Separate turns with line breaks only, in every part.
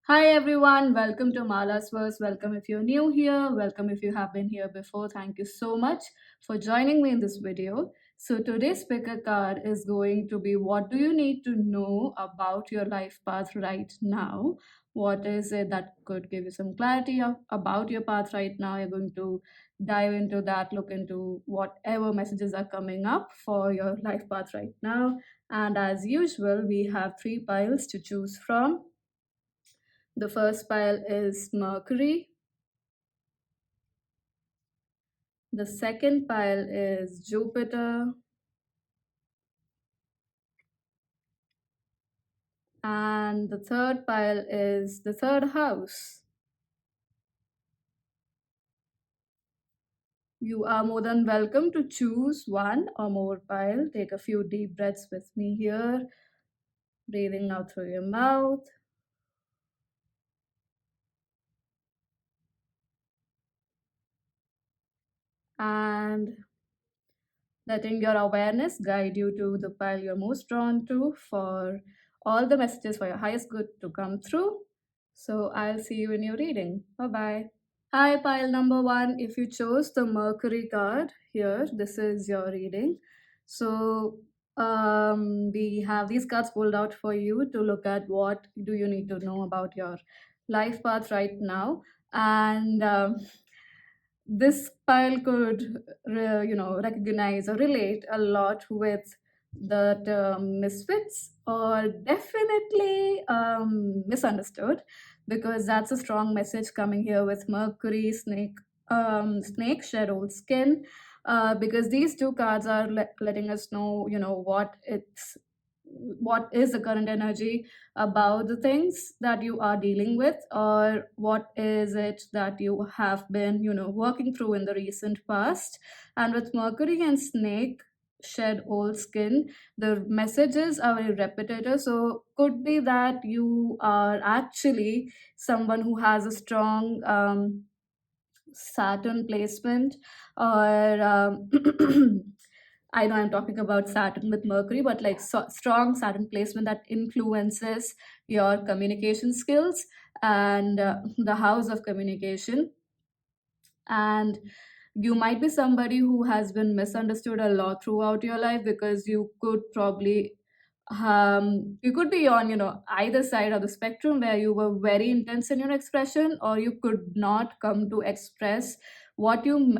Hi everyone, welcome to Mala's Verse. Welcome if you're new here, welcome if you have been here before. Thank you so much for joining me in this video. So today's picker card is going to be what do you need to know about your life path right now? What is it that could give you some clarity about your path right now? You're going to dive into that, look into whatever messages are coming up for your life path right now. And as usual, we have three piles to choose from. The first pile is Mercury. The second pile is Jupiter. And the third pile is the third house. You are more than welcome to choose one or more pile. Take a few deep breaths with me here. Breathing out through your mouth. And letting your awareness guide you to the pile you're most drawn to for all the messages for your highest good to come through. So I'll see you in your reading. Bye-bye. Hi, pile number one. If you chose the Mercury card here, this is your reading. So we have these cards pulled out for you to look at what do you need to know about your life path right now. And this pile could, recognize or relate a lot with the term misfits or definitely misunderstood, because that's a strong message coming here with Mercury, snake, shed old skin, because these two cards are letting us know, what is the current energy about the things that you are dealing with, or what is it that you have been, working through in the recent past. And with Mercury and snake, shed old skin, the messages are very repetitive, so could be that you are actually someone who has a strong Saturn placement, or I know I'm talking about Saturn with Mercury, but like strong Saturn placement that influences your communication skills and the house of communication. And you might be somebody who has been misunderstood a lot throughout your life, because you could probably you could be on either side of the spectrum, where you were very intense in your expression, or you could not come to express what you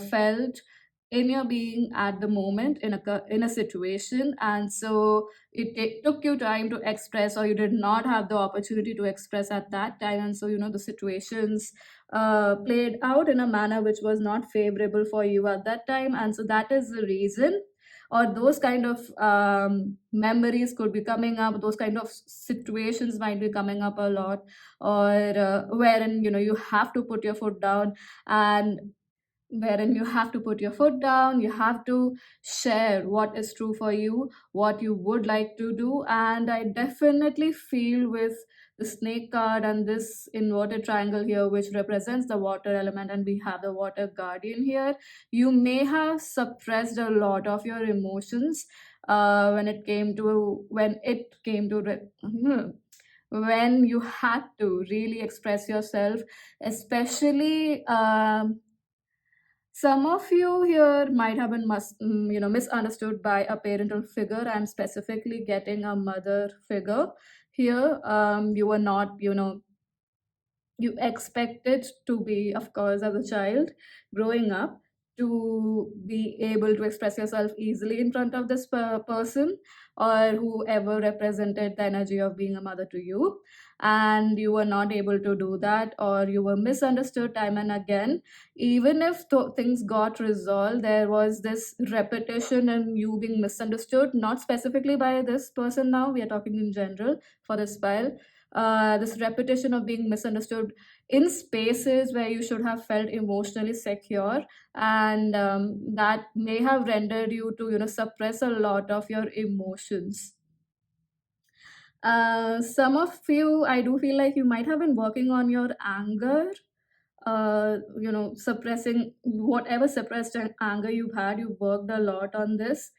felt in your being at the moment in a situation. And so it took you time to express, or you did not have the opportunity to express at that time. And so the situations played out in a manner which was not favorable for you at that time. And so that is the reason, or those kind of memories could be coming up, those kind of situations might be coming up a lot, or wherein you have to put your foot down, and wherein you have to put your foot down, you have to share what is true for you, what you would like to do. And I definitely feel with the snake card and this inverted triangle here, which represents the water element, and we have the water guardian here, you may have suppressed a lot of your emotions when you had to really express yourself, especially some of you here might have been misunderstood by a parental figure. I'm specifically getting a mother figure here. You were not, you expected to be, of course, as a child growing up, to be able to express yourself easily in front of this person, or whoever represented the energy of being a mother to you, and you were not able to do that, or you were misunderstood time and again. Even if things got resolved, there was this repetition and you being misunderstood, not specifically by this person. Now we are talking in general for this file. This repetition of being misunderstood in spaces where you should have felt emotionally secure, and that may have rendered you to suppress a lot of your emotions. Some of you, I do feel like you might have been working on your anger, suppressing whatever suppressed anger you've had. You've worked a lot on this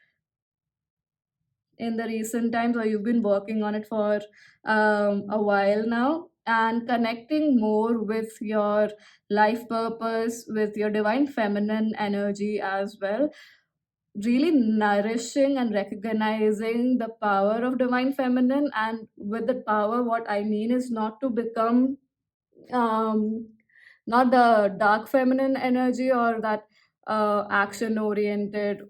in the recent times, or you've been working on it for a while now. and connecting more with your life purpose, with your divine feminine energy as well. Really nourishing and recognizing the power of divine feminine. And with the power, what I mean is not to become um not the dark feminine energy or that action oriented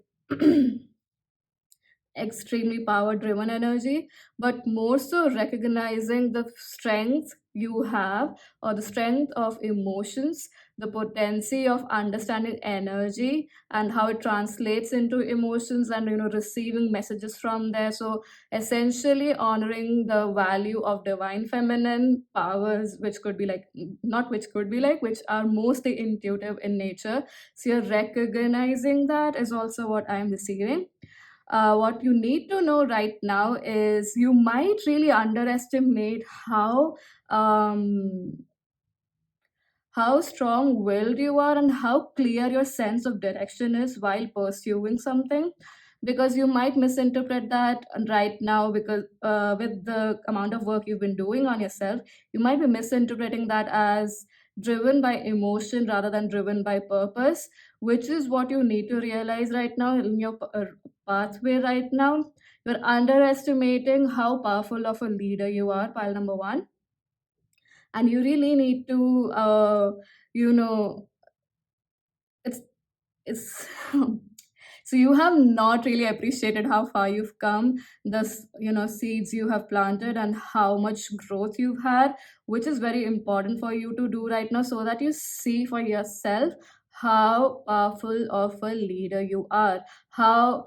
extremely power driven energy, but more so recognizing the strength you have, or the strength of emotions, the potency of understanding energy and how it translates into emotions, and receiving messages from there. So essentially honoring the value of divine feminine powers, which could be like, not which could be like, which are mostly intuitive in nature. So you're recognizing that is also what I'm receiving. What you need to know right now is you might really underestimate um, how strong willed you are and how clear your sense of direction is while pursuing something, because you might misinterpret that right now, because with the amount of work you've been doing on yourself, you might be misinterpreting that as driven by emotion rather than driven by purpose, which is what you need to realize right now in your pathway right now. You're underestimating how powerful of a leader you are, pile number one, and you really need to you know it's it's so you have not really appreciated how far you've come, the seeds you have planted, and how much growth you've had, which is very important for you to do right now, so that you see for yourself how powerful of a leader you are, how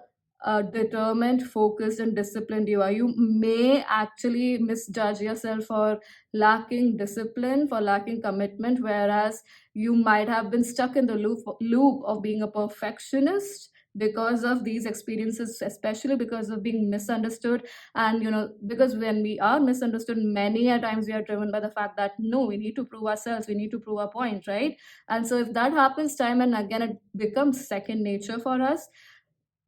determined, focused, and disciplined you are. You may actually misjudge yourself for lacking discipline, for lacking commitment, whereas you might have been stuck in the loop of being a perfectionist because of these experiences, especially because of being misunderstood. And because when we are misunderstood, many a times we are driven by the fact that no, we need to prove ourselves, we need to prove our point, right? And so if that happens time and again, it becomes second nature for us.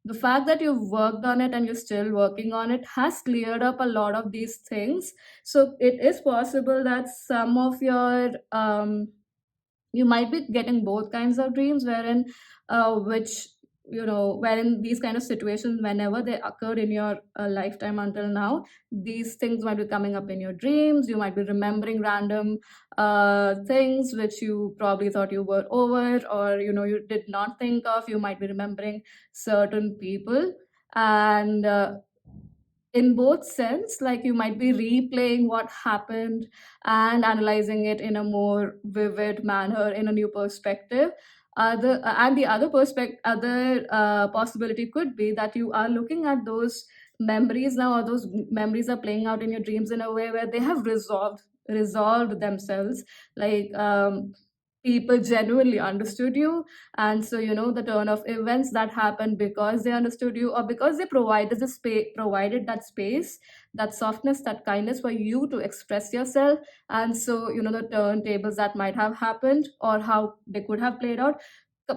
The fact that you've worked on it and you're still working on it has cleared up a lot of these things. So it is possible that some of your you might be getting both kinds of dreams, wherein which wherein these kind of situations, whenever they occurred in your lifetime until now, these things might be coming up in your dreams. You might be remembering random things which you probably thought you were over, or you did not think of. You might be remembering certain people, and in both sense, like you might be replaying what happened and analyzing it in a more vivid manner, in a new perspective. The other possibility could be that you are looking at those memories now, or those memories are playing out in your dreams in a way where they have resolved themselves. Like people genuinely understood you, and so the turn of events that happened because they understood you, or because they provided that space, that softness, that kindness for you to express yourself. And so the turntables that might have happened, or how they could have played out,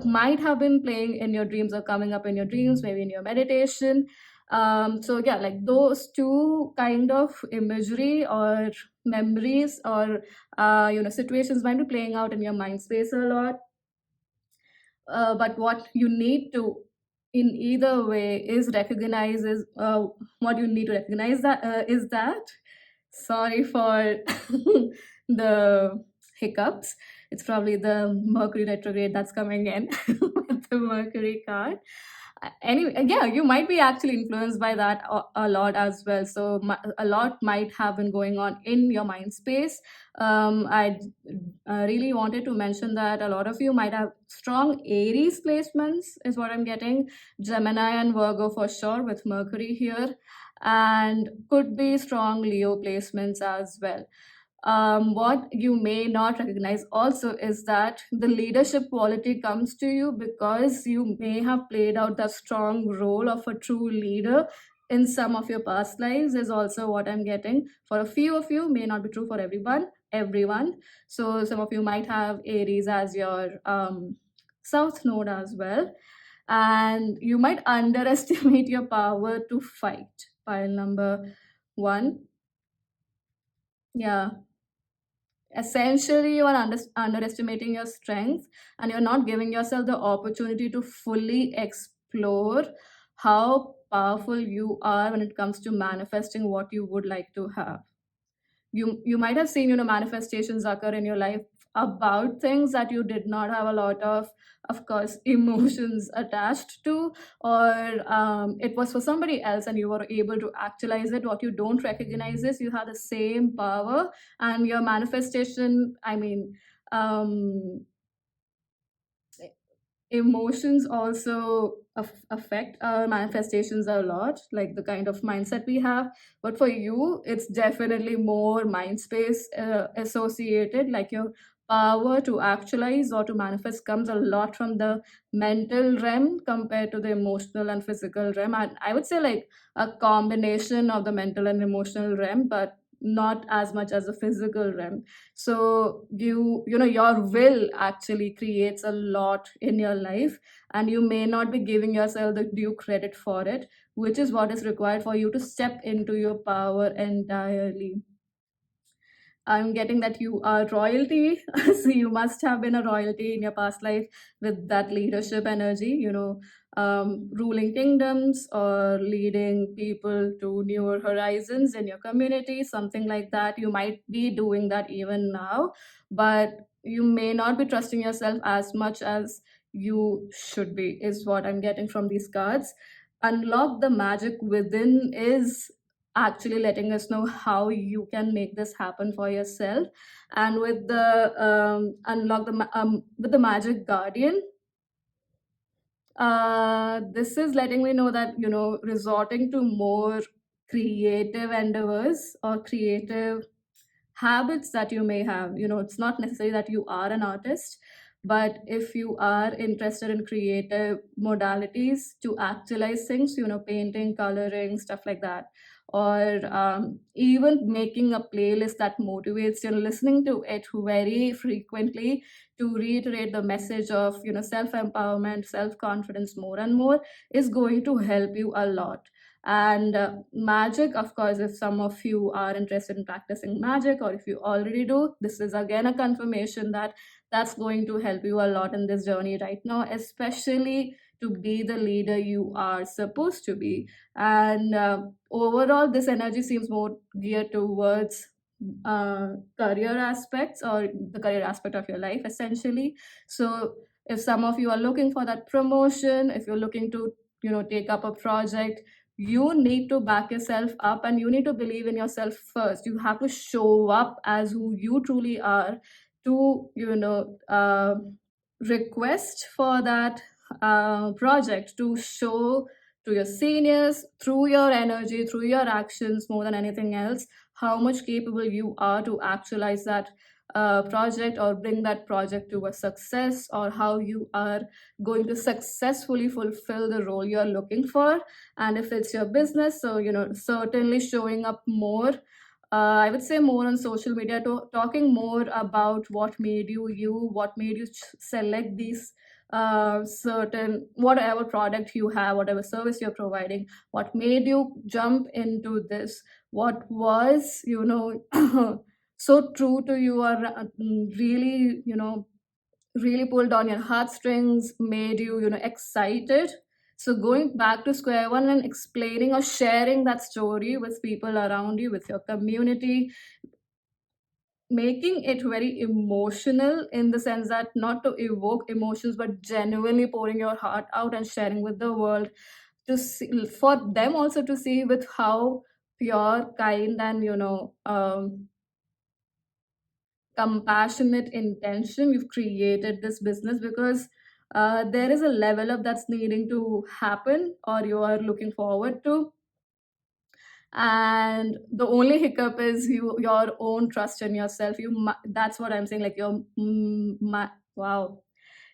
might have been playing in your dreams, or coming up in your dreams, maybe in your meditation. So yeah, like those two kind of imagery or memories, or situations might be playing out in your mind space a lot. But what you need to, in either way, is recognize is what you need to recognize that is that, sorry for the hiccups, it's probably the Mercury retrograde that's coming in with the Mercury card. Anyway, yeah, you might be actually influenced by that a lot as well. So a lot might have been going on in your mind space. I really wanted to mention that a lot of you might have strong Aries placements, is what I'm getting. Gemini and Virgo for sure, with Mercury here, and could be strong Leo placements as well. What you may not recognize also is that the leadership quality comes to you because you may have played out the strong role of a true leader in some of your past lives, is also what I'm getting. For a few of you, may not be true for everyone. So some of you might have Aries as your south node as well, and you might underestimate your power to fight, pile number one. Yeah. essentially you are underestimating your strength, and you're not giving yourself the opportunity to fully explore how powerful you are when it comes to manifesting what you would like to have. You might have seen, manifestations occur in your life about things that you did not have a lot of course, emotions attached to, or it was for somebody else and you were able to actualize it. What you don't recognize is you have the same power, and your manifestation, I mean, um emotions also affect our manifestations a lot, like the kind of mindset we have. But for you, it's definitely more mind space associated, like your power to actualize or to manifest comes a lot from the mental realm compared to the emotional and physical realm. And I would say like a combination of the mental and emotional realm, but not as much as the physical realm. So your will actually creates a lot in your life, and you may not be giving yourself the due credit for it, which is what is required for you to step into your power entirely. I'm getting that you are royalty. So you must have been a royalty in your past life with that leadership energy, ruling kingdoms or leading people to newer horizons in your community, something like that. You might be doing that even now, but you may not be trusting yourself as much as you should be, is what I'm getting from these cards. Unlock the magic within is actually letting us know how you can make this happen for yourself. And with the with the magic guardian, this is letting me know that resorting to more creative endeavors or creative habits that you may have. It's not necessary that you are an artist, but if you are interested in creative modalities to actualize things, painting, coloring, stuff like that, or even making a playlist that motivates you, listening to it very frequently to reiterate the message of self empowerment, self confidence more and more, is going to help you a lot. And magic, of course, if some of you are interested in practicing magic, or if you already do, this is again a confirmation that that's going to help you a lot in this journey right now, especially to be the leader you are supposed to be. And overall, this energy seems more geared towards career aspects, or the career aspect of your life, essentially. So if some of you are looking for that promotion, if you're looking to take up a project, you need to back yourself up, and you need to believe in yourself first. You have to show up as who you truly are to request for that project, to show to your seniors through your energy, through your actions, more than anything else, how much capable you are to actualize that project, or bring that project to a success, or how you are going to successfully fulfill the role you're looking for. And if it's your business, so certainly showing up more, I would say more on social media, talking more about what made you, what made you select these certain, whatever product you have, whatever service you're providing, what made you jump into this, what was so true to you, or really really pulled on your heartstrings, made you excited. So going back to square one and explaining or sharing that story with people around you, with your community, making it very emotional, in the sense that not to evoke emotions, but genuinely pouring your heart out and sharing with the world, to see, for them also to see with how pure, kind, and compassionate intention you've created this business. Because there is a level up that's needing to happen, or you are looking forward to, and the only hiccup is your own trust in yourself. That's what I'm saying, like wow,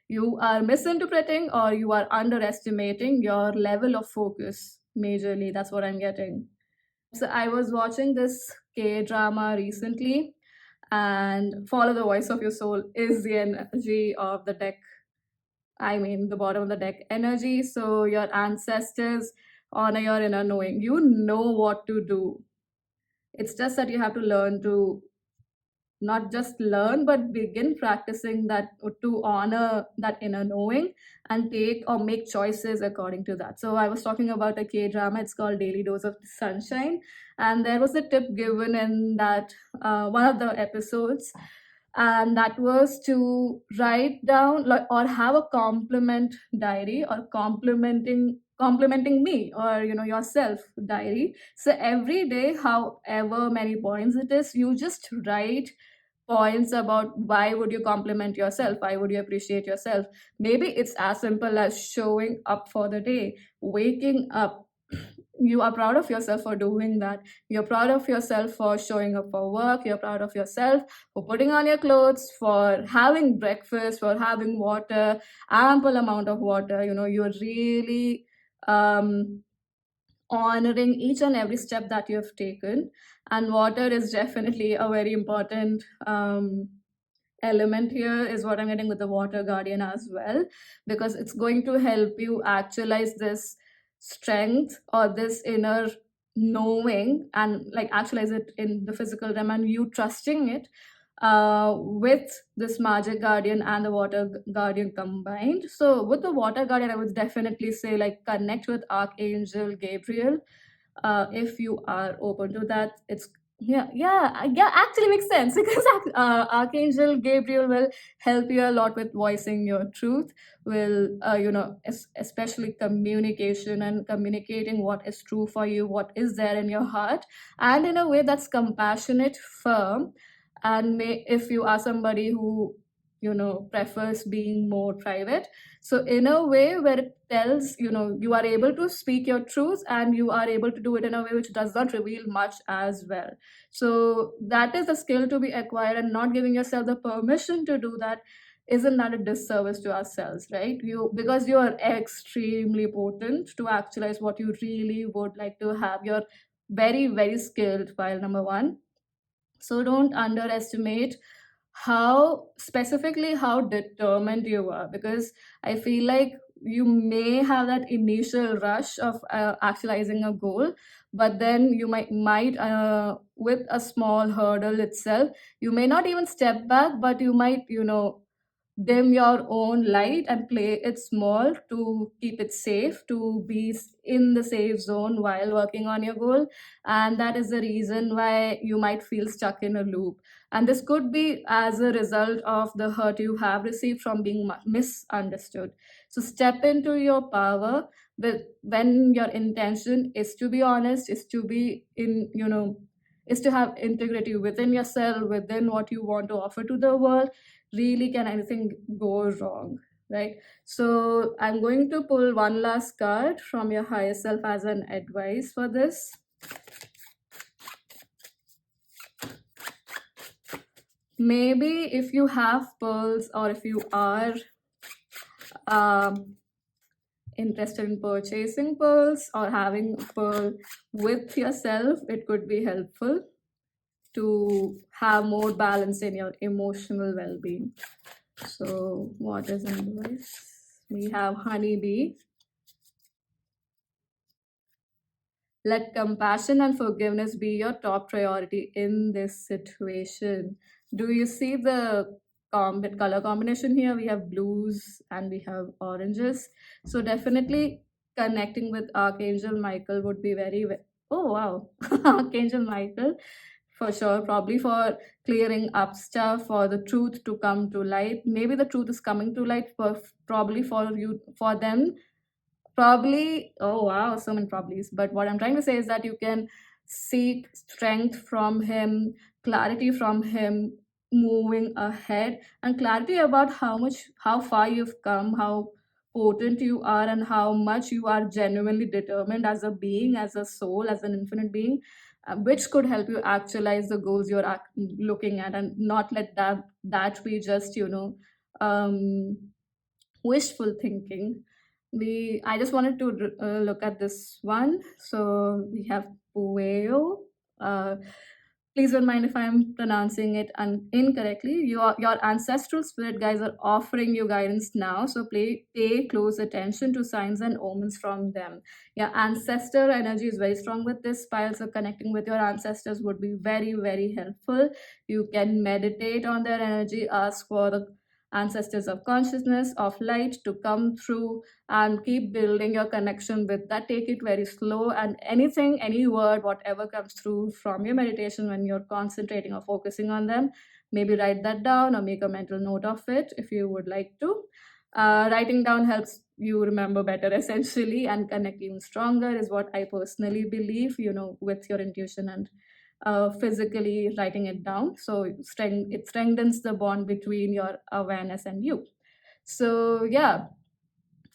you are misinterpreting, or you are underestimating your level of focus majorly. That's what I'm getting. So I was watching this K drama recently, and follow the voice of your soul is the energy of the deck. I mean, the bottom of the deck energy. So your ancestors honor your inner knowing. You know what to do. It's just that you have to learn to not just learn but begin practicing that, to honor that inner knowing and take or make choices according to that. So I was talking about a K drama, it's called Daily Dose of Sunshine, and there was a tip given in that one of the episodes, and that was to write down, like, or have a compliment diary, or complimenting me, or yourself diary. So every day, however many points it is, you just write points about why would you compliment yourself, why would you appreciate yourself. Maybe it's as simple as showing up for the day, waking up. You are proud of yourself for doing that. You're proud of yourself for showing up for work. You're proud of yourself for putting on your clothes, for having breakfast, for having water, ample amount of water. You're really honoring each and every step that you have taken. And water is definitely a very important element here, is what I'm getting with the water guardian as well, because it's going to help you actualize this strength or this inner knowing, and like actualize it in the physical realm, and you trusting it with this magic guardian and the water guardian combined. So with the water guardian, I would definitely say, like, connect with Archangel Gabriel. If you are open to that, it's yeah, actually makes sense because Archangel Gabriel will help you a lot with voicing your truth, will especially communication and communicating what is true for you, what is there in your heart, and in a way that's compassionate, firm. And if you are somebody who prefers being more private, so in a way where it tells, you are able to speak your truth, and you are able to do it in a way which does not reveal much as well. So that is a skill to be acquired, and not giving yourself the permission to do that, isn't that a disservice to ourselves, right? Because you are extremely potent to actualize what you really would like to have. You're very, very skilled, file number one. So don't underestimate how determined you are, because I feel like you may have that initial rush of actualizing a goal, but then you might with a small hurdle itself, you may not even step back, but you might dim your own light and play it small to keep it safe, to be in the safe zone while working on your goal. And that is the reason why you might feel stuck in a loop. And this could be as a result of the hurt you have received from being misunderstood. So step into your power with, when your intention is to be honest, is to be in, is to have integrity within yourself, within what you want to offer to the world. Really, can anything go wrong, right? So I'm going to pull one last card from your higher self as an advice for this. Maybe if you have pearls, or if you are um, interested in purchasing pearls or having pearl with yourself, it could be helpful to have more balance in your emotional well-being. So what is advice? We have honeybee. Let compassion and forgiveness be your top priority in this situation. Do you see the color combination here? We have blues and we have oranges. So definitely connecting with Archangel Michael would be oh wow, Archangel Michael, for sure, probably for clearing up stuff, for the truth to come to light. Maybe the truth is coming to light, for probably for you, for them. Probably, oh wow, so many probablys. But what I'm trying to say is that you can seek strength from him, clarity from him, moving ahead, and clarity about how far you've come, how potent you are, and how much you are genuinely determined as a being, as a soul, as an infinite being, which could help you actualize the goals you're looking at, and not let that be just um, wishful thinking. I just wanted to look at this one. So we have Pueo. Please don't mind if I'm pronouncing it incorrectly. Your ancestral spirit guides are offering you guidance now, so pay close attention to signs and omens from them. Your ancestor energy is very strong with this pile, so connecting with your ancestors would be very, very helpful. You can meditate on their energy, ask for the ancestors of consciousness, of light to come through and keep building your connection with that. Take it very slow, and anything, any word, whatever comes through from your meditation when you're concentrating or focusing on them, maybe write that down or make a mental note of it if you would like to. Writing down helps you remember better essentially, and connect even stronger is what I personally believe, with your intuition and physically writing it down. So it strengthens the bond between your awareness and you. So yeah,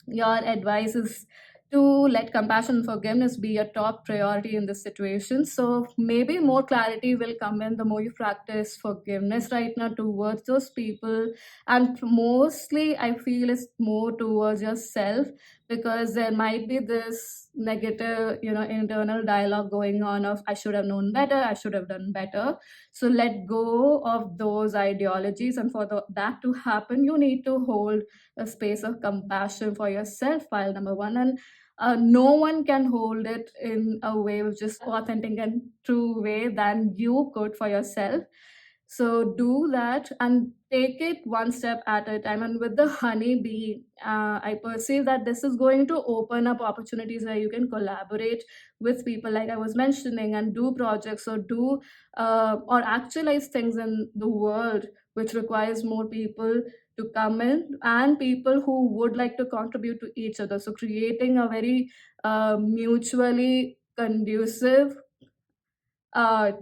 your advice is to let compassion and forgiveness be your top priority in this situation. So maybe more clarity will come in the more you practice forgiveness right now towards those people. And mostly, I feel it's more towards yourself, because there might be this negative, internal dialogue going on of, I should have known better, I should have done better. So let go of those ideologies. And for that to happen, you need to hold a space of compassion for yourself, pile number one. And no one can hold it in a way which is authentic and true way than you could for yourself. So do that and take it one step at a time. And with the honeybee, I perceive that this is going to open up opportunities where you can collaborate with people, like I was mentioning, and do projects or do or actualize things in the world, which requires more people to come in and people who would like to contribute to each other. So creating a very mutually conducive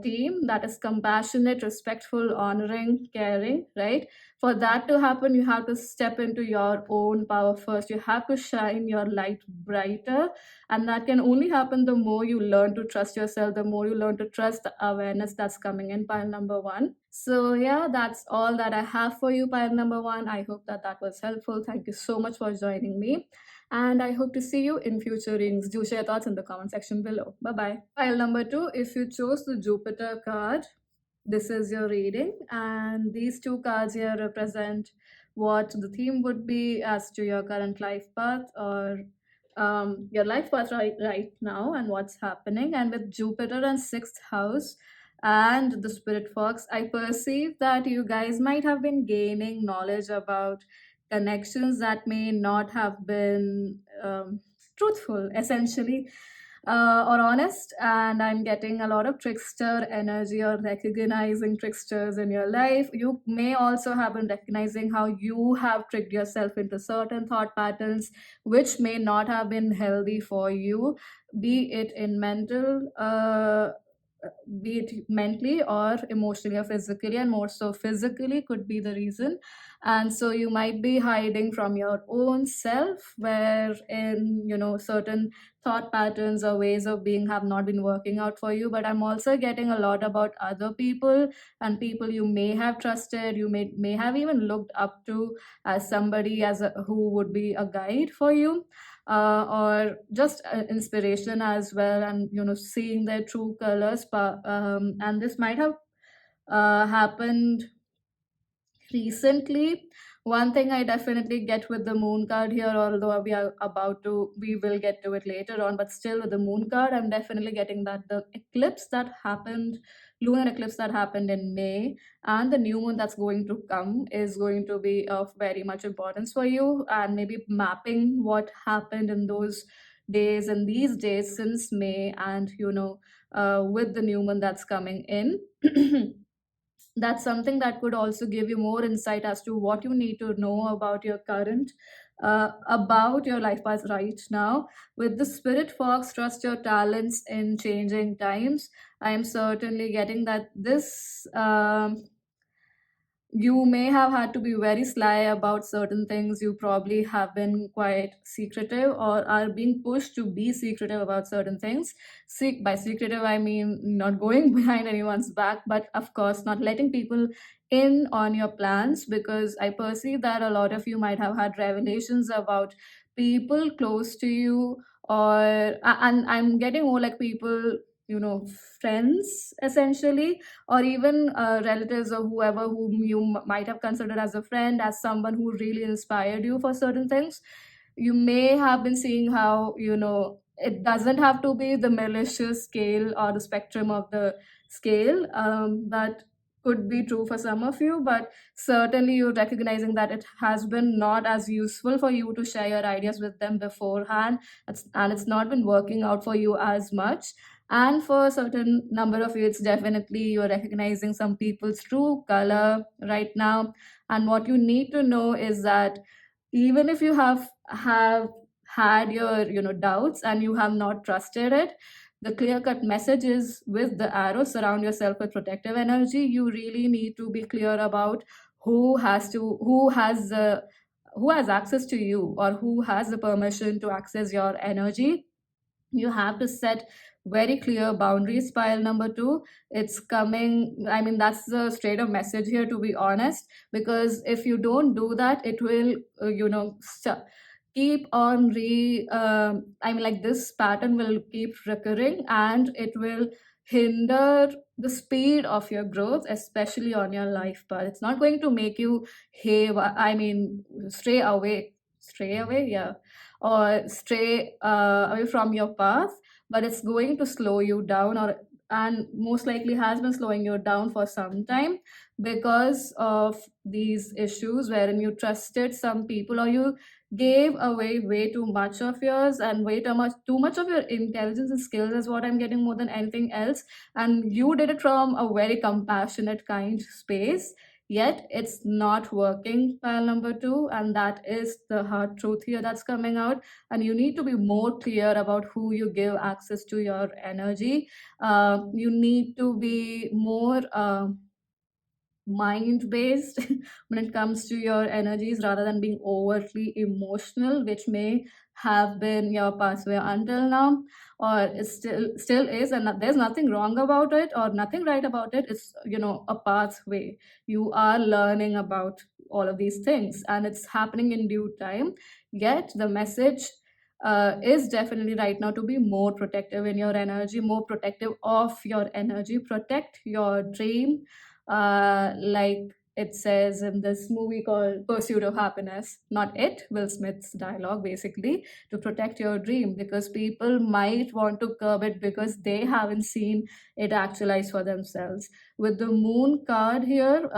team that is compassionate, respectful, honoring, caring, right? For that to happen, you have to step into your own power first. You have to shine your light brighter. And that can only happen the more you learn to trust yourself, the more you learn to trust the awareness that's coming in, pile number one. So, yeah, that's all that I have for you, pile number one. I hope that that was helpful. Thank you so much for joining me. And I hope to see you in future readings. Do share thoughts in the comment section below. Bye bye. Pile number two, if you chose the Jupiter card, this is your reading, and these two cards here represent what the theme would be as to your current life path, or your life path right now and what's happening. And with Jupiter and sixth house and the spirit fox, I perceive that you guys might have been gaining knowledge about connections that may not have been truthful, essentially, or honest. And I'm getting a lot of trickster energy, or recognizing tricksters in your life. You may also have been recognizing how you have tricked yourself into certain thought patterns which may not have been healthy for you, be it in mental be it mentally or emotionally or physically, and more so physically could be the reason. And so you might be hiding from your own self, where in certain thought patterns or ways of being have not been working out for you. But I'm also getting a lot about other people, and people you may have trusted, you may have even looked up to as somebody who would be a guide for you, or just inspiration as well, and seeing their true colors. And this might have happened recently. One thing I definitely get with the moon card here, although we will get to it later on, but still with the moon card, I'm definitely getting that the lunar eclipse that happened in May, and the new moon that's going to come is going to be of very much importance for you, and maybe mapping what happened in those days and these days since May, and with the new moon that's coming in. That's something that could also give you more insight as to what you need to know about your current about your life path right now. With the spirit fox, trust your talents in changing times. I am certainly getting that this you may have had to be very sly about certain things. You probably have been quite secretive, or are being pushed to be secretive about certain things. By secretive, I mean not going behind anyone's back, but of course, not letting people in on your plans, because I perceive that a lot of you might have had revelations about people close to you, or and I'm getting more like people friends essentially, or even relatives or whoever whom you might have considered as a friend, as someone who really inspired you for certain things. You may have been seeing how it doesn't have to be the malicious scale or the spectrum of the scale. That could be true for some of you, but certainly you're recognizing that it has been not as useful for you to share your ideas with them beforehand. And it's not been working out for you as much. And for a certain number of you, it's definitely you're recognizing some people's true color right now. And what you need to know is that even if you have had your doubts and you have not trusted it, the clear cut message is, with the arrow, surround yourself with protective energy. You really need to be clear about who has access to you, or who has the permission to access your energy. You have to set very clear boundaries. Pile number two, it's coming, I mean, that's the straight up message here, to be honest. Because if you don't do that, it will keep on I mean, like, this pattern will keep recurring, and it will hinder the speed of your growth, especially on your life path. It's not going to make you, hey, I mean, stray away, yeah, or stray away from your path, but it's going to slow you down, or and most likely has been slowing you down for some time, because of these issues wherein you trusted some people, or you gave away way too much of yours, and way too much of your intelligence and skills is what I'm getting more than anything else. And you did it from a very compassionate kind space, yet it's not working. Pile number two, and that is the hard truth here that's coming out. And you need to be more clear about who you give access to your energy. You need to be more mind based when it comes to your energies, rather than being overtly emotional, which may have been your pathway until now, or it still is. And there's nothing wrong about it or nothing right about it. It's a pathway. You are learning about all of these things, and it's happening in due time. Yet the message is definitely right now to be more protective in your energy, more protective of your energy. Protect your dream, like it says in this movie called Pursuit of Happiness. Not it, Will Smith's dialogue, basically, to protect your dream, because people might want to curb it because they haven't seen it actualize for themselves. With the moon card here,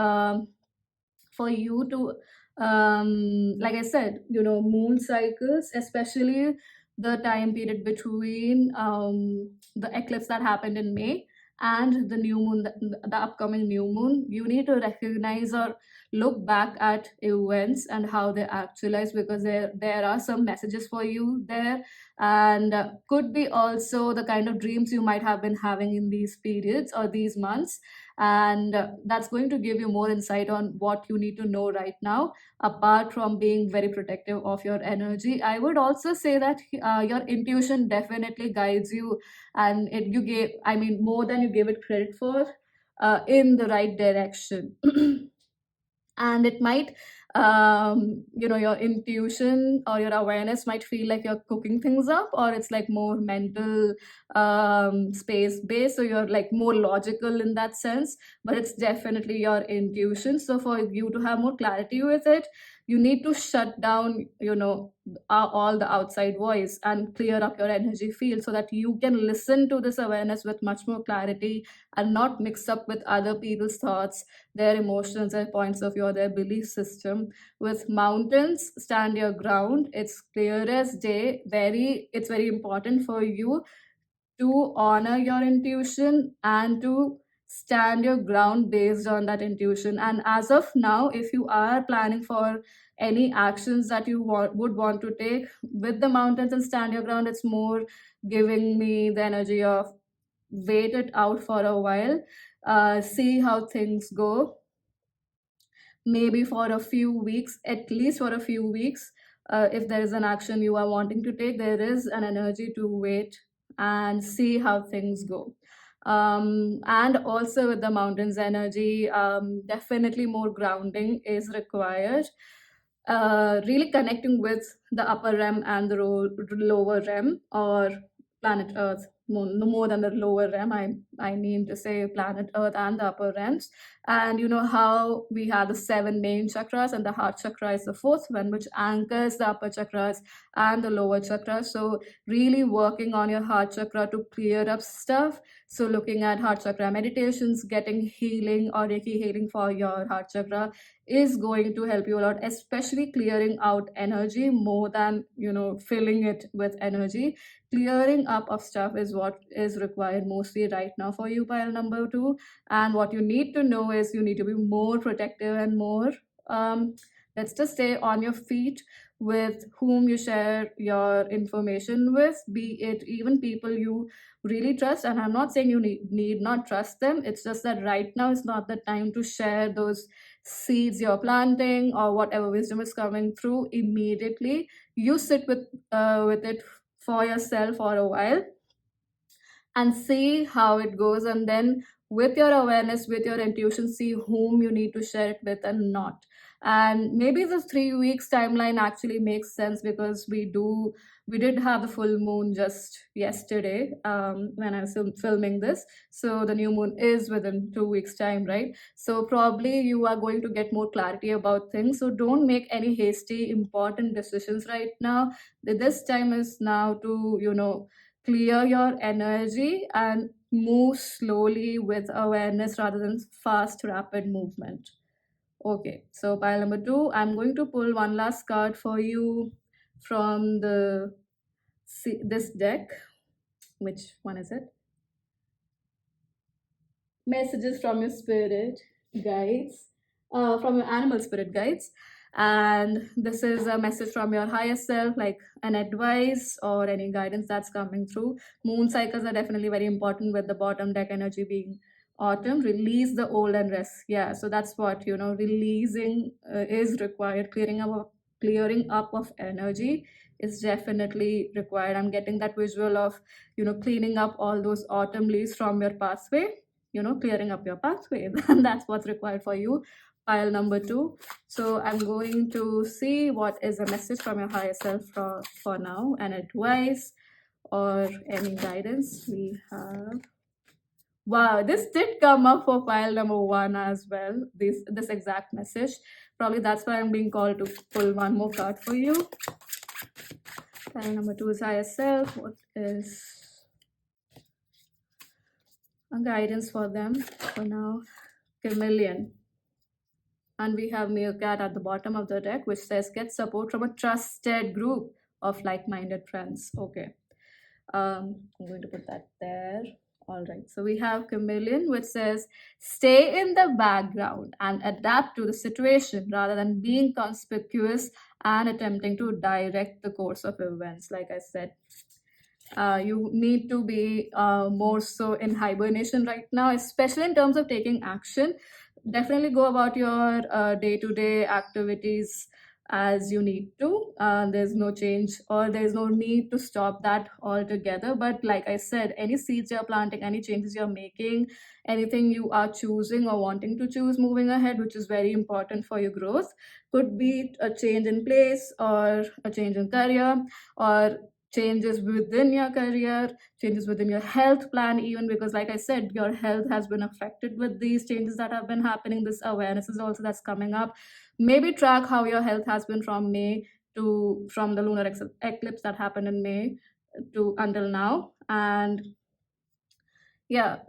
for you to like I said, moon cycles, especially the time period between the eclipse that happened in May and the new moon, the upcoming new moon, you need to recognize or look back at events and how they actualize, because there are some messages for you there. And could be also the kind of dreams you might have been having in these periods or these months. And that's going to give you more insight on what you need to know right now, apart from being very protective of your energy. I would also say that your intuition definitely guides you, and you gave, I mean, more than you gave it credit for, in the right direction. And it might, your intuition or your awareness might feel like you're cooking things up, or it's like more mental, space based, so you're like more logical in that sense. But it's definitely your intuition. So for you to have more clarity with it, you need to shut down, all the outside voice, and clear up your energy field, so that you can listen to this awareness with much more clarity, and not mix up with other people's thoughts, their emotions, their points of view, or their belief system. With mountains, stand your ground. It's clear as day. It's very important for you to honor your intuition and to stand your ground based on that intuition. And as of now, if you are planning for any actions that you would want to take with the mountains and stand your ground, it's more giving me the energy of wait it out for a while, see how things go, maybe for a few weeks, at least for a few weeks. If there is an action you are wanting to take, there is an energy to wait and see how things go. And also with the mountains energy, definitely more grounding is required. Really connecting with the upper REM and the lower REM, or planet Earth. no more than the lower realm. I mean to say planet Earth and the upper realms. And you know how we have the seven main chakras, and the heart chakra is the fourth one, which anchors the upper chakras and the lower chakras. So really working on your heart chakra to clear up stuff. So looking at heart chakra meditations, getting healing or Reiki healing for your heart chakra is going to help you a lot, especially clearing out energy more than filling it with energy. Clearing up of stuff is what is required mostly right now for you, pile number two. And what you need to know is you need to be more protective and more, let's just stay on your feet with whom you share your information with, be it even people you really trust. And I'm not saying you need not trust them, it's just that right now is not the time to share those seeds you're planting or whatever wisdom is coming through immediately. You sit with it for yourself for a while and see how it goes, and then with your awareness, with your intuition, see whom you need to share it with and not. And maybe the 3 weeks timeline actually makes sense because we did have the full moon just yesterday, when I was filming this. So the new moon is within 2 weeks time, right? So probably you are going to get more clarity about things, so don't make any hasty important decisions right now. This time is now to clear your energy and move slowly with awareness rather than fast rapid movement. Okay, so pile number two, I'm going to pull one last card for you from this deck. Which one is it? Messages from your spirit guides, from your animal spirit guides. And this is a message from your higher self, like an advice or any guidance that's coming through. Moon cycles are definitely very important, with the bottom deck energy being autumn. Release the old and rest. Yeah, so that's what releasing is required. Clearing up of energy is definitely required. I'm getting that visual of cleaning up all those autumn leaves from your pathway, clearing up your pathway. And that's what's required for you, pile number two. So I'm going to see what is a message from your higher self for now, an advice or any guidance we have. Wow, this did come up for pile number one as well, this exact message. Probably that's why I'm being called to pull one more card for you. Pile number two is higher self. What is a guidance for them for now? Chameleon. And we have Meerkat at the bottom of the deck, which says get support from a trusted group of like-minded friends. Okay, I'm going to put that there. All right, so we have Chameleon, which says stay in the background and adapt to the situation rather than being conspicuous and attempting to direct the course of events. Like I said, you need to be more so in hibernation right now, especially in terms of taking action. Definitely go about your day-to-day activities as you need to. There's no change or there's no need to stop that altogether. But like I said, any seeds you're planting, any changes you're making, anything you are choosing or wanting to choose moving ahead, which is very important for your growth, could be a change in place or a change in career, or changes within your career, changes within your health plan, even because like I said, your health has been affected with these changes that have been happening. This awareness is also that's coming up. Maybe track how your health has been from the lunar eclipse that happened in May to until now. And yeah,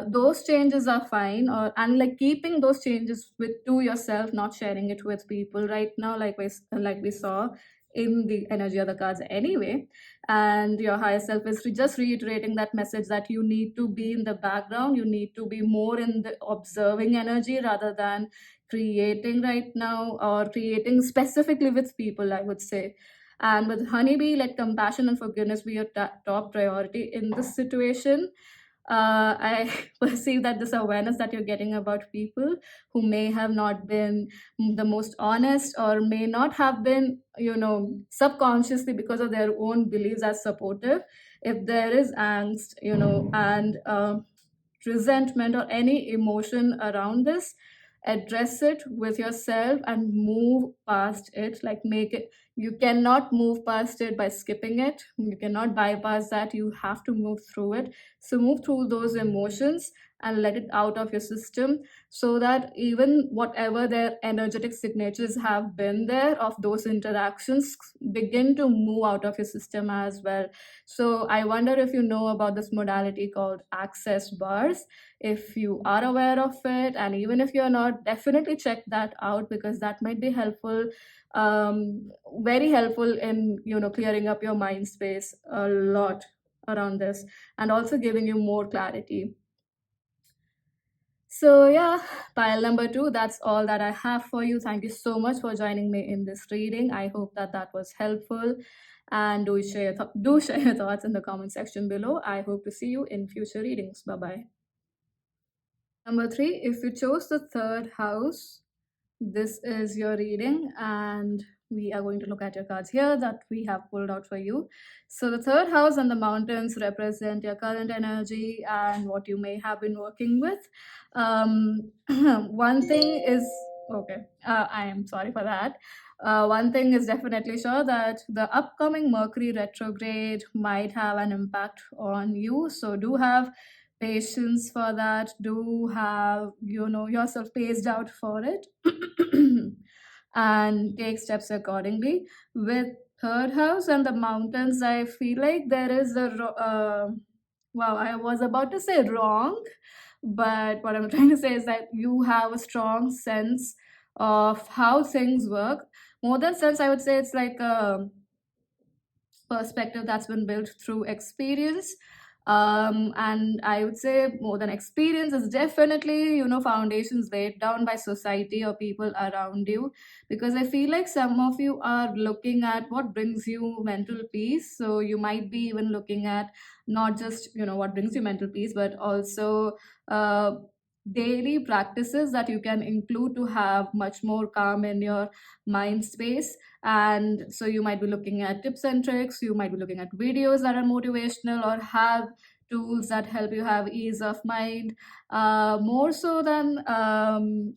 those changes are fine, or and like keeping those changes with to yourself, not sharing it with people right now, like we saw in the energy of the cards anyway. And your higher self is just reiterating that message that you need to be in the background, you need to be more in the observing energy rather than creating right now, or creating specifically with people, I would say. And with honeybee, let compassion and forgiveness be your top priority in this situation. I perceive that this awareness that you're getting about people who may have not been the most honest, or may not have been, subconsciously because of their own beliefs as supportive. If there is angst, and resentment or any emotion around this, address it with yourself and move past it. Like make it, You cannot move past it by skipping it. You cannot bypass that. You have to move through it. So move through those emotions and let it out of your system, so that even whatever their energetic signatures have been there of those interactions begin to move out of your system as well. So I wonder if you know about this modality called access bars. If you are aware of it, and even if you're not, definitely check that out, because that might be helpful, very helpful in clearing up your mind space a lot around this, and also giving you more clarity. So yeah, pile number two, that's all that I have for you. Thank you so much for joining me in this reading. I hope that that was helpful, and do share your thoughts in the comment section below. I hope to see you in future readings. Bye bye. Number three, if you chose the third house, this is your reading, and we are going to look at your cards here that we have pulled out for you. So the third house and the mountains represent your current energy and what you may have been working with. One thing is, okay, I am sorry for that. One thing is definitely sure, that the upcoming Mercury retrograde might have an impact on you. So do have patience for that. Do have yourself paced out for it, and take steps accordingly. With third house and the mountains, I feel like there is wow, I was about to say wrong, but what I'm trying to say is that you have a strong sense of how things work. More than sense, I would say it's like a perspective that's been built through experience. And I would say more than experience is definitely foundations laid down by society or people around you, because I feel like some of you are looking at what brings you mental peace. So you might be even looking at not just what brings you mental peace, but also uh, daily practices that you can include to have much more calm in your mind space. And so you might be looking at tips and tricks, you might be looking at videos that are motivational, or have tools that help you have ease of mind. More so than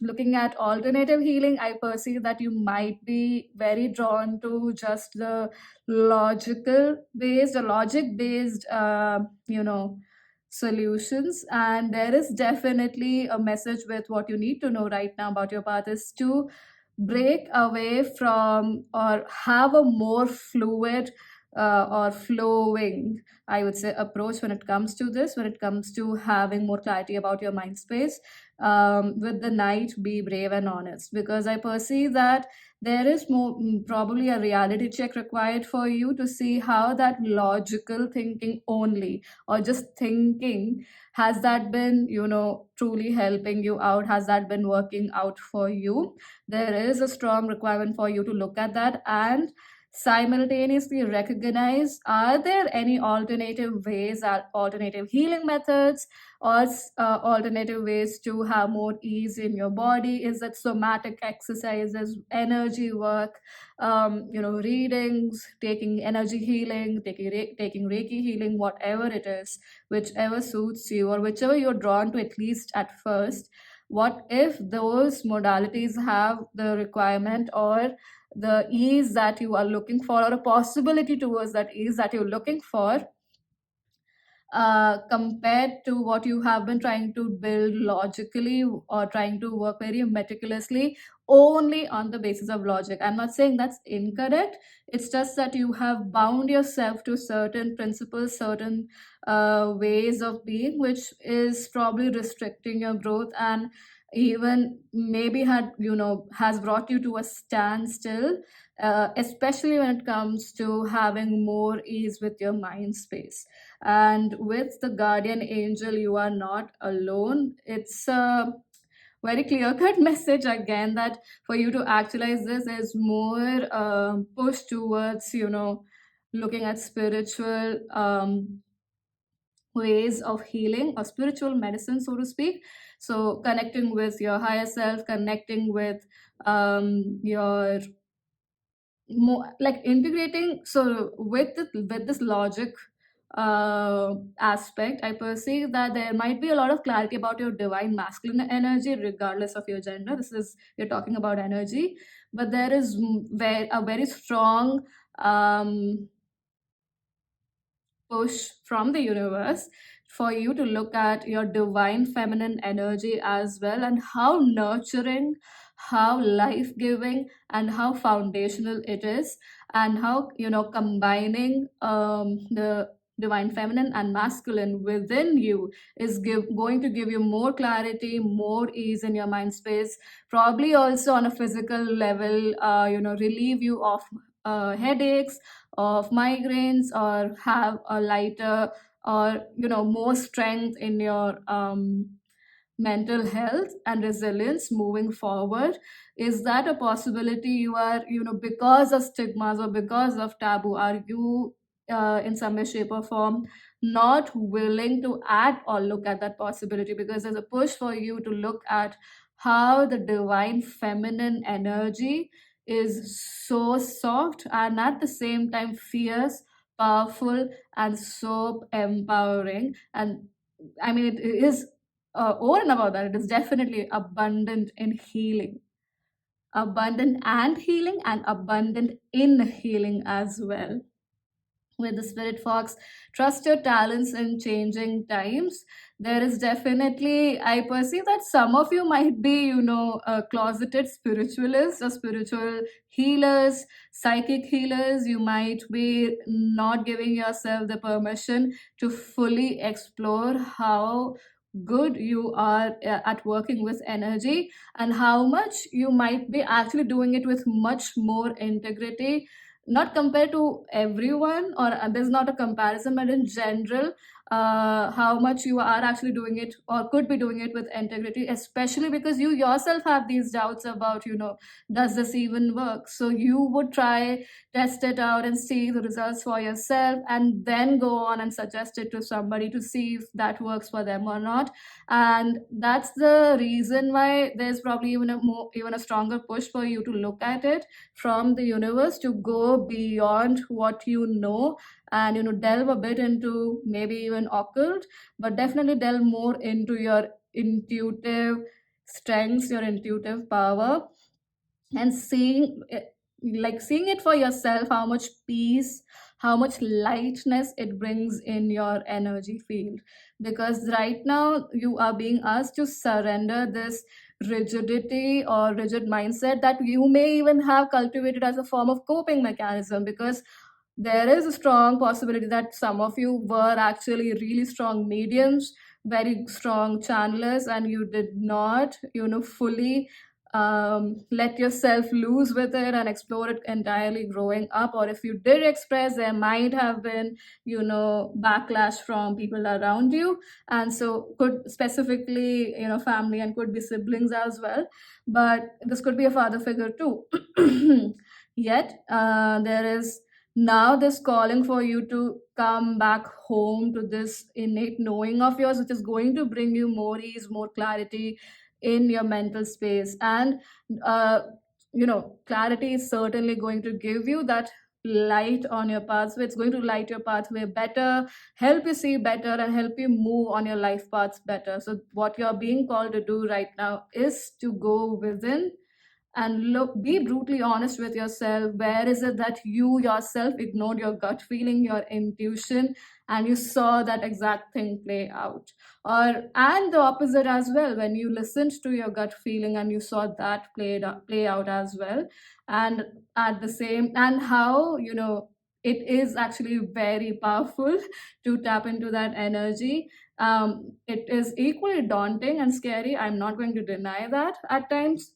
looking at alternative healing, I perceive that you might be very drawn to just the logic based solutions. And there is definitely a message with what you need to know right now about your path is to break away from, or have a more fluid or flowing, I would say, approach when it comes to this, when it comes to having more clarity about your mind space. With the night, be brave and honest, because I perceive that there is more, probably a reality check required for you to see how that logical thinking only, or just thinking, has that been truly helping you out, has that been working out for you. There is a strong requirement for you to look at that and simultaneously recognize, are there any alternative ways, alternative healing methods, or alternative ways to have more ease in your body. Is it somatic exercises, energy work, readings, taking energy healing, taking Reiki healing, whatever it is, whichever suits you, or whichever you're drawn to, at least at first. What if those modalities have the requirement or the ease that you are looking for, or a possibility towards that ease that you're looking for, compared to what you have been trying to build logically, or trying to work very meticulously only on the basis of logic. I'm not saying that's incorrect. It's just that you have bound yourself to certain principles, certain ways of being, which is probably restricting your growth, and even maybe has brought you to a standstill, especially when it comes to having more ease with your mind space. And with the guardian angel, you are not alone. It's a very clear cut message again, that for you to actualize this is more push towards looking at spiritual ways of healing, or spiritual medicine, so to speak. So connecting with your higher self, connecting with your more like integrating, so with this logic aspect, I perceive that there might be a lot of clarity about your divine masculine energy, regardless of your gender. This is, you're talking about energy, but there is a very strong um, push from the universe for you to look at your divine feminine energy as well, and how nurturing, how life giving, and how foundational it is, and how, combining the divine feminine and masculine within you is going to give you more clarity, more ease in your mind space, probably also on a physical level, relieve you of headaches, of migraines, or have a lighter, or more strength in your mental health and resilience moving forward. Is that a possibility? You are, because of stigmas or because of taboo, are you in some way, shape, or form not willing to act or look at that possibility? Because there's a push for you to look at how the divine feminine energy is so soft and at the same time fierce, powerful, and so empowering. And I mean, it is, over and above that, it is definitely abundant in healing, abundant and healing, and abundant in healing as well. With the spirit fox, trust your talents in changing times. There is definitely, I perceive that some of you might be, closeted spiritualists or spiritual healers, psychic healers. You might be not giving yourself the permission to fully explore how good you are at working with energy, and how much you might be actually doing it with much more integrity, not compared to everyone, or there's not a comparison, but in general, how much you are actually doing it or could be doing it with integrity, especially because you yourself have these doubts about, does this even work? So you would try, test it out, and see the results for yourself, and then go on and suggest it to somebody to see if that works for them or not. And that's the reason why there's probably even a stronger push for you to look at it from the universe, to go beyond what you know, and delve a bit into maybe even occult, but definitely delve more into your intuitive strengths, your intuitive power, and seeing it for yourself, how much peace, how much lightness it brings in your energy field. Because right now you are being asked to surrender this rigidity or rigid mindset that you may even have cultivated as a form of coping mechanism. Because there is a strong possibility that some of you were actually really strong mediums, very strong channelers, and you did not, fully let yourself loose with it and explore it entirely growing up. Or if you did express, there might have been, backlash from people around you, and so could specifically, family, and could be siblings as well, but this could be a father figure too. Yet there is now this calling for you to come back home to this innate knowing of yours, which is going to bring you more ease, more clarity in your mental space. And uh, clarity is certainly going to give you that light on your pathway. It's going to light your pathway better, help you see better, and help you move on your life paths better. So what you're being called to do right now is to go within and look, be brutally honest with yourself. Where is it that you yourself ignored your gut feeling, your intuition, and you saw that exact thing play out? Or, and the opposite as well, when you listened to your gut feeling and you saw that play out as well. And at the same, and how, it is actually very powerful to tap into that energy. It is equally daunting and scary, I'm not going to deny that at times,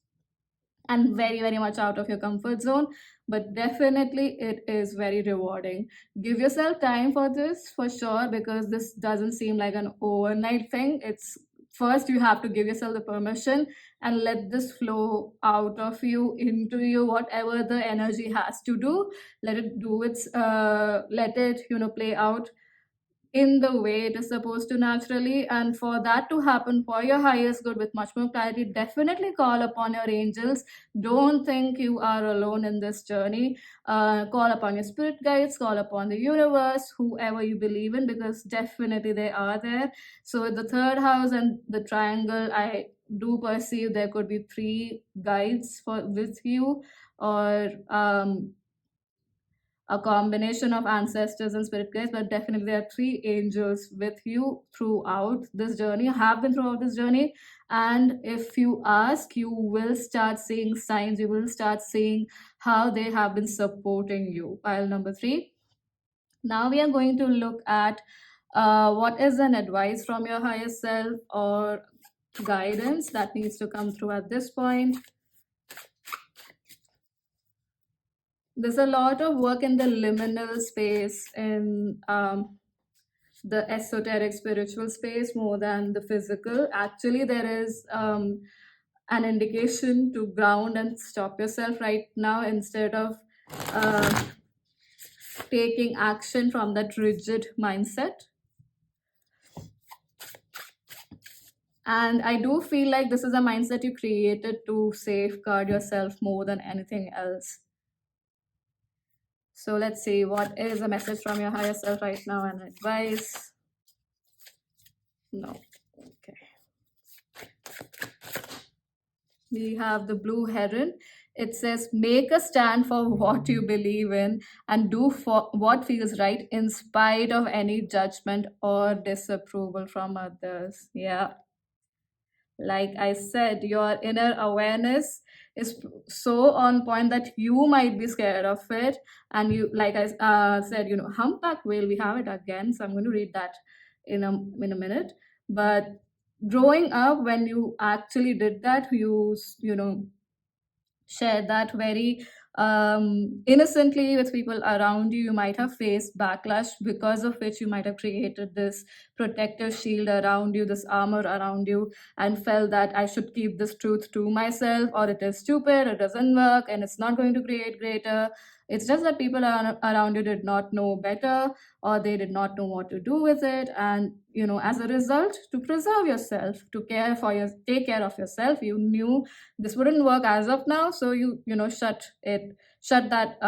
and very, very much out of your comfort zone, but definitely it is very rewarding. Give yourself time for this, for sure, because this doesn't seem like an overnight thing. It's, first you have to give yourself the permission and let this flow out of you, into you, whatever the energy has to do. Let it do its let it, play out in the way it is supposed to naturally. And for that to happen for your highest good with much more clarity, definitely call upon your angels. Don't think you are alone in this journey. Call upon your spirit guides, call upon the universe, whoever you believe in, because definitely they are there. So the third house and the triangle, I do perceive there could be three guides for with you, or a combination of ancestors and spirit guides, but definitely there are three angels with you throughout this journey, have been throughout this journey. And if you ask, you will start seeing signs, you will start seeing how they have been supporting you. Pile number three. Now we are going to look at what is an advice from your higher self or guidance that needs to come through at this point. There's a lot of work in the liminal space, in the esoteric spiritual space, more than the physical. Actually, there is an indication to ground and stop yourself right now, instead of uh, taking action from that rigid mindset. And I do feel like this is a mindset you created to safeguard yourself more than anything else. So let's see, what is a message from your higher self right now and advice? No. Okay. We have the blue heron. It says, make a stand for what you believe in and do for what feels right in spite of any judgment or disapproval from others. Yeah. Like I said, your inner awareness is so on point that you might be scared of it. And you, like I said, humpback whale, we have it again. So I'm going to read that in a minute. But growing up, when you actually did that, you share that very innocently with people around you. You might have faced backlash, because of which you might have created this protective shield around you, this armor around you, and felt that I should keep this truth to myself, or it is stupid, it doesn't work, and it's not going to create greater. It's just that people around you did not know better, or they did not know what to do with it. And as a result, to preserve yourself, to take care of yourself, you knew this wouldn't work as of now, so shut that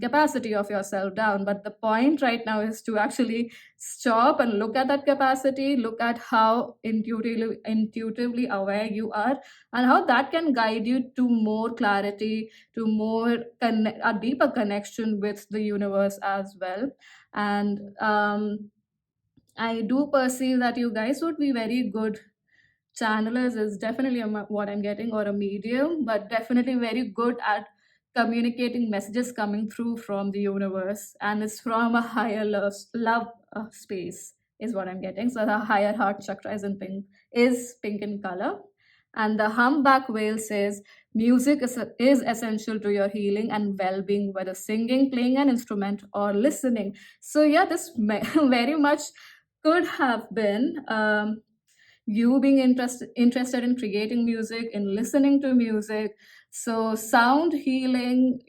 capacity of yourself down. But the point right now is to actually stop and look at that capacity, look at how intuitively aware you are, and how that can guide you to more clarity, to a deeper connection with the universe as well. And I do perceive that you guys would be very good channelers, is definitely what I'm getting, or a medium, but definitely very good at communicating messages coming through from the universe, and it's from a higher love space, is what I'm getting. So the higher heart chakra is pink in color. And the humpback whale says music is essential to your healing and well-being, whether singing, playing an instrument, or listening. So yeah, this very much could have been you being interested in creating music, in listening to music. So sound healing,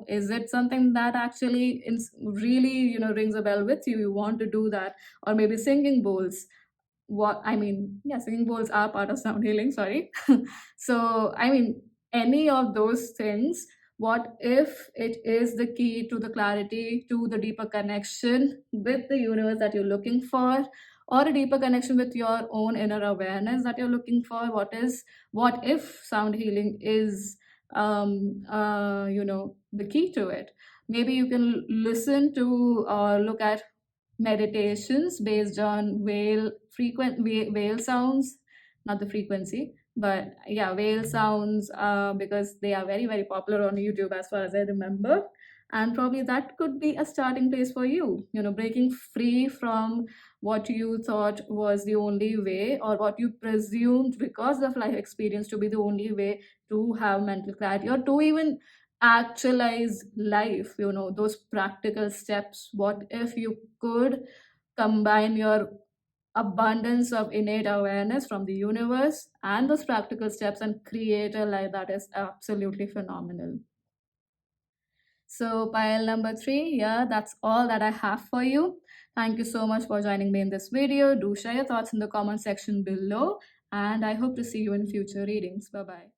is it something that actually really rings a bell with you? You want to do that? Or maybe singing bowls. Yeah, singing bowls are part of sound healing, sorry. So any of those things, what if it is the key to the clarity, to the deeper connection with the universe that you're looking for, or a deeper connection with your own inner awareness that you're looking for? What if sound healing is the key to it? Maybe you can listen to or look at meditations based on whale sounds, not the frequency, but yeah, whale sounds, because they are very, very popular on YouTube as far as I remember. And probably that could be a starting place for you, breaking free from what you thought was the only way, or what you presumed because of life experience to be the only way to have mental clarity, or to even actualize life. Those practical steps. What if you could combine your abundance of innate awareness from the universe and those practical steps and create a life that is absolutely phenomenal? So, pile number three, yeah, that's all that I have for you. Thank you so much for joining me in this video. Do share your thoughts in the comment section below, and I hope to see you in future readings. Bye bye.